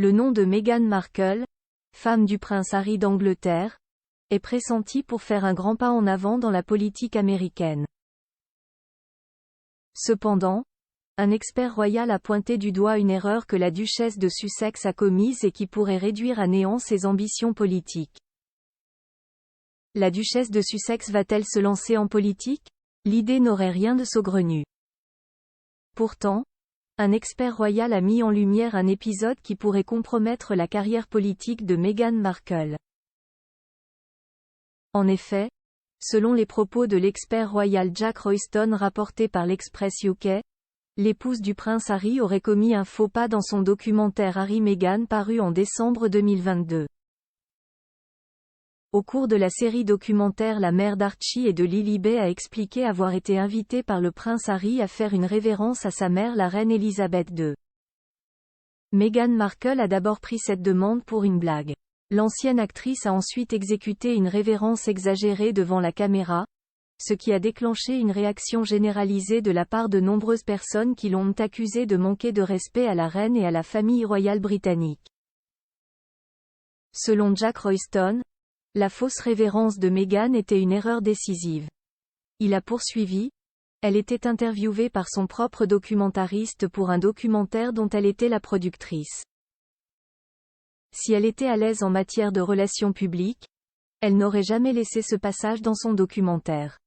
Le nom de Meghan Markle, femme du prince Harry d'Angleterre, est pressenti pour faire un grand pas en avant dans la politique américaine. Cependant, un expert royal a pointé du doigt une erreur que la duchesse de Sussex a commise et qui pourrait réduire à néant ses ambitions politiques. La duchesse de Sussex va-t-elle se lancer en politique? L'idée n'aurait rien de saugrenu. Pourtant, un expert royal a mis en lumière un épisode qui pourrait compromettre la carrière politique de Meghan Markle. En effet, selon les propos de l'expert royal Jack Royston rapportés par l'Express UK, l'épouse du prince Harry aurait commis un faux pas dans son documentaire Harry-Meghan paru en décembre 2022. Au cours de la série documentaire, la mère d'Archie et de Lilibet a expliqué avoir été invitée par le prince Harry à faire une révérence à sa mère la reine Elisabeth II. Meghan Markle a d'abord pris cette demande pour une blague. L'ancienne actrice a ensuite exécuté une révérence exagérée devant la caméra, ce qui a déclenché une réaction généralisée de la part de nombreuses personnes qui l'ont accusée de manquer de respect à la reine et à la famille royale britannique. Selon Jack Royston, la fausse révérence de Meghan était une erreur décisive. Il a poursuivi, elle était interviewée par son propre documentariste pour un documentaire dont elle était la productrice. Si elle était à l'aise en matière de relations publiques, elle n'aurait jamais laissé ce passage dans son documentaire.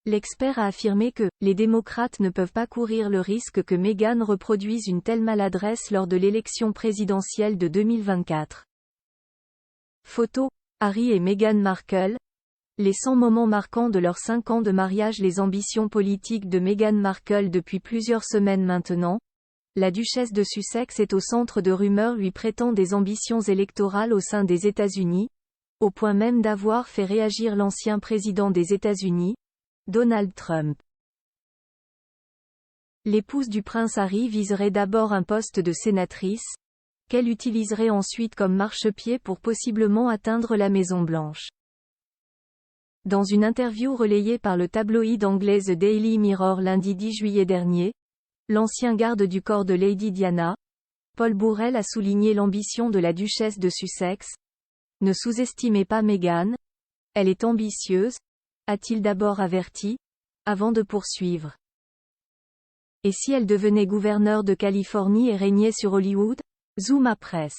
L'expert a affirmé que « les démocrates ne peuvent pas courir le risque que Meghan reproduise une telle maladresse lors de l'élection présidentielle de 2024. » Photo, Harry et Meghan Markle. Les 100 moments marquants de leurs 5 ans de mariage. Les ambitions politiques de Meghan Markle depuis plusieurs semaines maintenant. La duchesse de Sussex est au centre de rumeurs lui prêtant des ambitions électorales au sein des États-Unis, au point même d'avoir fait réagir l'ancien président des États-Unis, Donald Trump. L'épouse du prince Harry viserait d'abord un poste de sénatrice, qu'elle utiliserait ensuite comme marchepied pour possiblement atteindre la Maison-Blanche. Dans une interview relayée par le tabloïd anglais The Daily Mirror lundi 10 juillet dernier, l'ancien garde du corps de Lady Diana, Paul Burrell a souligné l'ambition de la duchesse de Sussex. Ne sous-estimez pas Meghan, elle est ambitieuse, a-t-il d'abord averti, avant de poursuivre. Et si elle devenait gouverneure de Californie et régnait sur Hollywood? Zuma Press.